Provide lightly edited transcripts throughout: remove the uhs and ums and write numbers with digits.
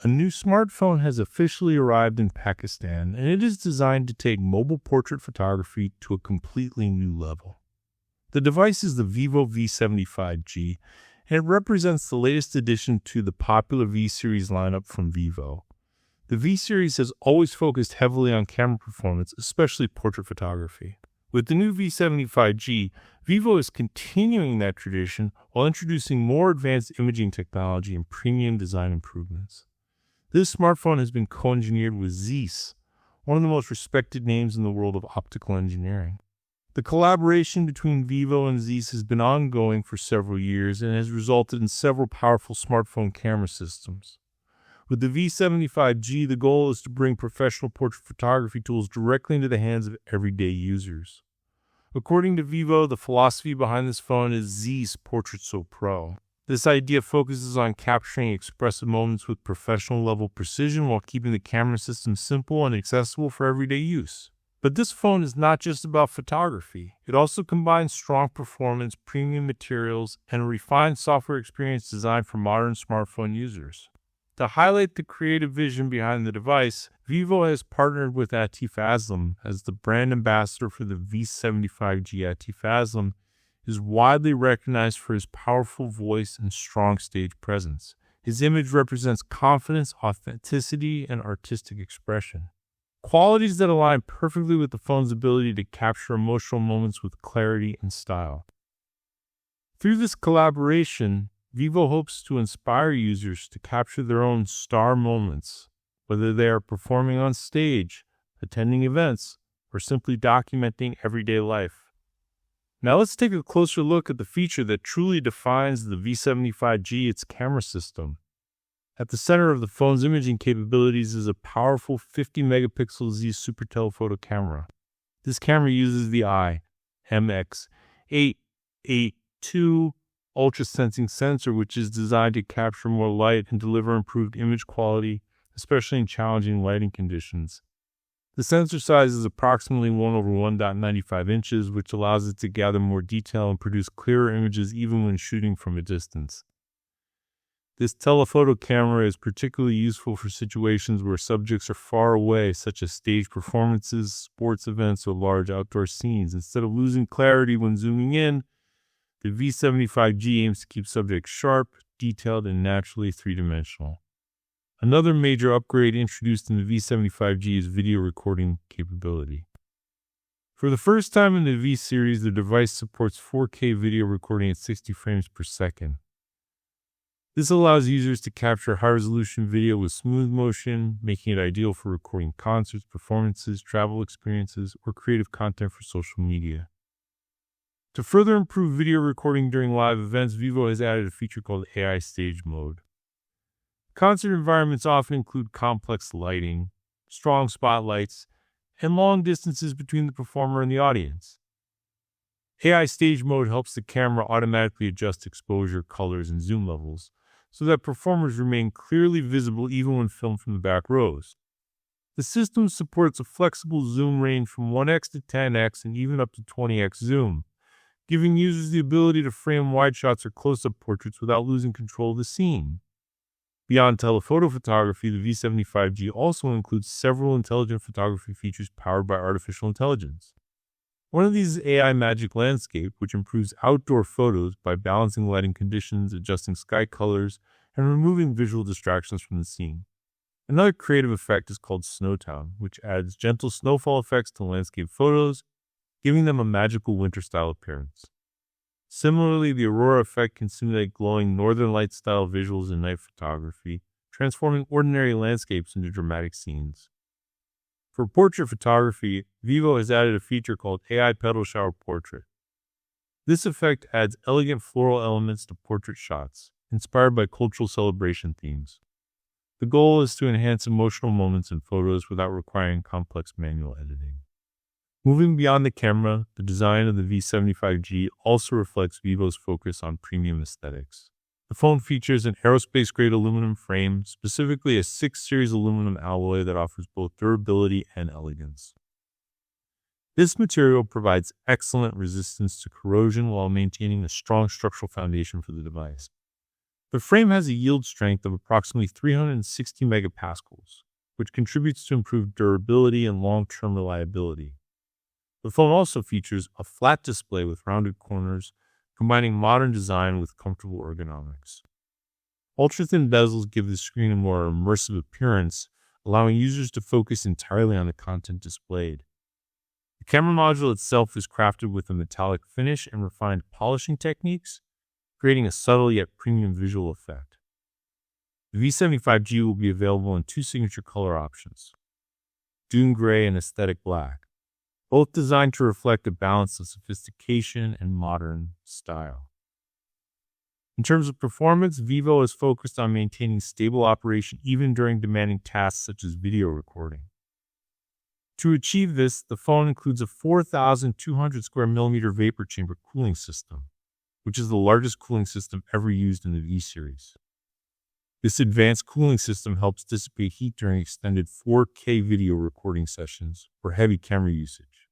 A new smartphone has officially arrived in Pakistan, and it is designed to take mobile portrait photography to a completely new level. The device is the vivo V70 5G, and it represents the latest addition to the popular V series lineup from Vivo. The V series has always focused heavily on camera performance, especially portrait photography. With the new V70 5G, Vivo is continuing that tradition while introducing more advanced imaging technology and premium design improvements. This smartphone has been co-engineered with ZEISS, one of the most respected names in the world of optical engineering. The collaboration between Vivo and ZEISS has been ongoing for several years and has resulted in several powerful smartphone camera systems. With the V70 5G, the goal is to bring professional portrait photography tools directly into the hands of everyday users. According to Vivo, the philosophy behind this phone is ZEISS Portrait So Pro. This idea focuses on capturing expressive moments with professional-level precision while keeping the camera system simple and accessible for everyday use. But this phone is not just about photography. It also combines strong performance, premium materials, and a refined software experience designed for modern smartphone users. To highlight the creative vision behind the device, Vivo has partnered with Atif Aslam as the brand ambassador for the V70 5G. Atif Aslam is widely recognized for his powerful voice and strong stage presence. His image represents confidence, authenticity, and artistic expression, qualities that align perfectly with the phone's ability to capture emotional moments with clarity and style. Through this collaboration, Vivo hopes to inspire users to capture their own star moments, whether they are performing on stage, attending events, or simply documenting everyday life. Now let's take a closer look at the feature that truly defines the V70 5G, its camera system. At the center of the phone's imaging capabilities is a powerful 50-megapixel ZEISS Super Telephoto Camera. This camera uses the IMX882 ultra-sensing sensor, which is designed to capture more light and deliver improved image quality, especially in challenging lighting conditions. The sensor size is approximately 1/1.95 inches, which allows it to gather more detail and produce clearer images even when shooting from a distance. This telephoto camera is particularly useful for situations where subjects are far away, such as stage performances, sports events, or large outdoor scenes. Instead of losing clarity when zooming in, the V70 5G aims to keep subjects sharp, detailed, and naturally three-dimensional. Another major upgrade introduced in the V70 5G is video recording capability. For the first time in the V series, the device supports 4K video recording at 60 frames per second. This allows users to capture high-resolution video with smooth motion, making it ideal for recording concerts, performances, travel experiences, or creative content for social media. To further improve video recording during live events, Vivo has added a feature called AI Stage Mode. Concert environments often include complex lighting, strong spotlights, and long distances between the performer and the audience. AI Stage Mode helps the camera automatically adjust exposure, colors, and zoom levels so that performers remain clearly visible even when filmed from the back rows. The system supports a flexible zoom range from 1x to 10x and even up to 20x zoom, giving users the ability to frame wide shots or close-up portraits without losing control of the scene. Beyond telephoto photography, the V70 5G also includes several intelligent photography features powered by artificial intelligence. One of these is AI Magic Landscape, which improves outdoor photos by balancing lighting conditions, adjusting sky colors, and removing visual distractions from the scene. Another creative effect is called Snowtown, which adds gentle snowfall effects to landscape photos, giving them a magical winter-style appearance. Similarly, the Aurora effect can simulate glowing northern light-style visuals in night photography, transforming ordinary landscapes into dramatic scenes. For portrait photography, Vivo has added a feature called AI Petal Shower Portrait. This effect adds elegant floral elements to portrait shots, inspired by cultural celebration themes. The goal is to enhance emotional moments in photos without requiring complex manual editing. Moving beyond the camera, the design of the V70 5G also reflects Vivo's focus on premium aesthetics. The phone features an aerospace-grade aluminum frame, specifically a 6 Series aluminum alloy that offers both durability and elegance. This material provides excellent resistance to corrosion while maintaining a strong structural foundation for the device. The frame has a yield strength of approximately 360 megapascals, which contributes to improved durability and long-term reliability. The phone also features a flat display with rounded corners, combining modern design with comfortable ergonomics. Ultra-thin bezels give the screen a more immersive appearance, allowing users to focus entirely on the content displayed. The camera module itself is crafted with a metallic finish and refined polishing techniques, creating a subtle yet premium visual effect. The V75G will be available in two signature color options, Dune Gray and Aesthetic Black, both designed to reflect a balance of sophistication and modern style. In terms of performance, Vivo is focused on maintaining stable operation even during demanding tasks such as video recording. To achieve this, the phone includes a 4,200 square millimeter vapor chamber cooling system, which is the largest cooling system ever used in the V series. This advanced cooling system helps dissipate heat during extended 4K video recording sessions or heavy camera usage.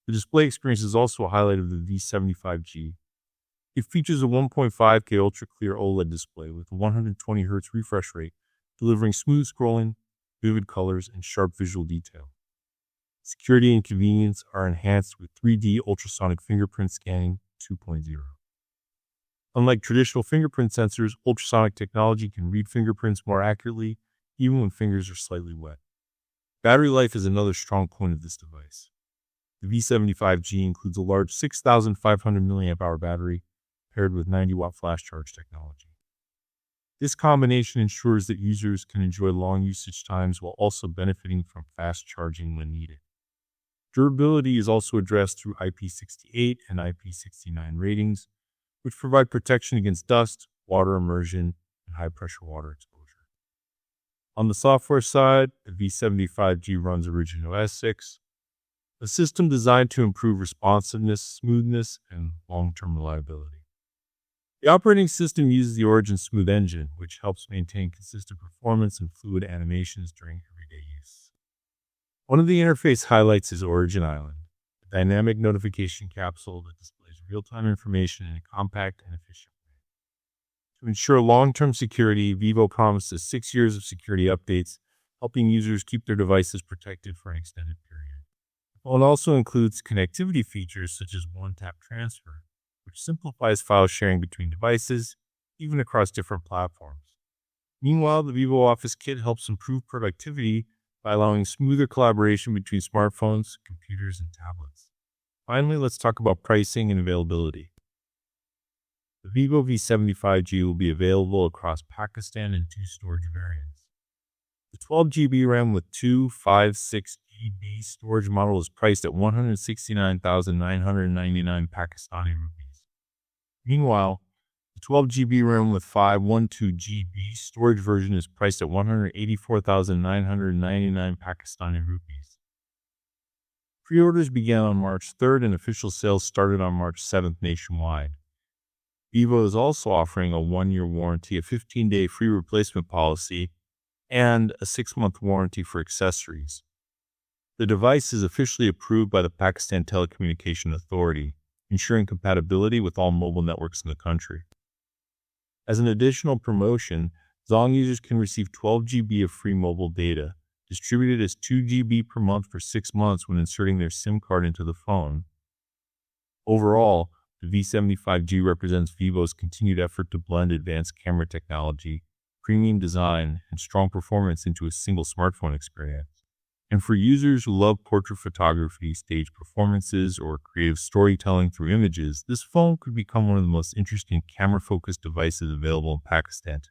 The display experience is also a highlight of the V75G. It features a 1.5K ultra-clear OLED display with a 120Hz refresh rate, delivering smooth scrolling, vivid colors, and sharp visual detail. Security and convenience are enhanced with 3D ultrasonic fingerprint scanning 2.0. Unlike traditional fingerprint sensors, ultrasonic technology can read fingerprints more accurately, even when fingers are slightly wet. Battery life is another strong point of this device. The V75G includes a large 6,500 mAh battery, paired with 90-watt FlashCharge technology. This combination ensures that users can enjoy long usage times while also benefiting from fast charging when needed. Durability is also addressed through IP68 and IP69 ratings, which provide protection against dust, water immersion, and high-pressure water exposure. On the software side, the V75G runs Origin OS 6, a system designed to improve responsiveness, smoothness, and long-term reliability. The operating system uses the Origin Smooth engine, which helps maintain consistent performance and fluid animations during everyday use. One of the interface highlights is Origin Island, a dynamic notification capsule that displays real-time information in a compact and efficient way. To ensure long-term security, Vivo promises 6 years of security updates, helping users keep their devices protected for an extended period. The phone also includes connectivity features such as one-tap transfer, which simplifies file sharing between devices, even across different platforms. Meanwhile, the Vivo Office Kit helps improve productivity by allowing smoother collaboration between smartphones, computers, and tablets. Finally, let's talk about pricing and availability. The Vivo V75G will be available across Pakistan in 2 storage variants. The 12GB RAM with 256GB storage model is priced at 169,999 Pakistani rupees. Meanwhile, the 12GB RAM with 512GB storage version is priced at 184,999 Pakistani rupees. Pre-orders began on March 3rd and official sales started on March 7th nationwide. Vivo is also offering a 1-year warranty, a 15-day free replacement policy, and a 6-month warranty for accessories. The device is officially approved by the Pakistan Telecommunication Authority, ensuring compatibility with all mobile networks in the country. As an additional promotion, Zong users can receive 12GB of free mobile data, distributed as 2GB per month for 6 months when inserting their SIM card into the phone. Overall, the V75G represents Vivo's continued effort to blend advanced camera technology, premium design, and strong performance into a single smartphone experience. And for users who love portrait photography, stage performances, or creative storytelling through images, this phone could become one of the most interesting camera-focused devices available in Pakistan today.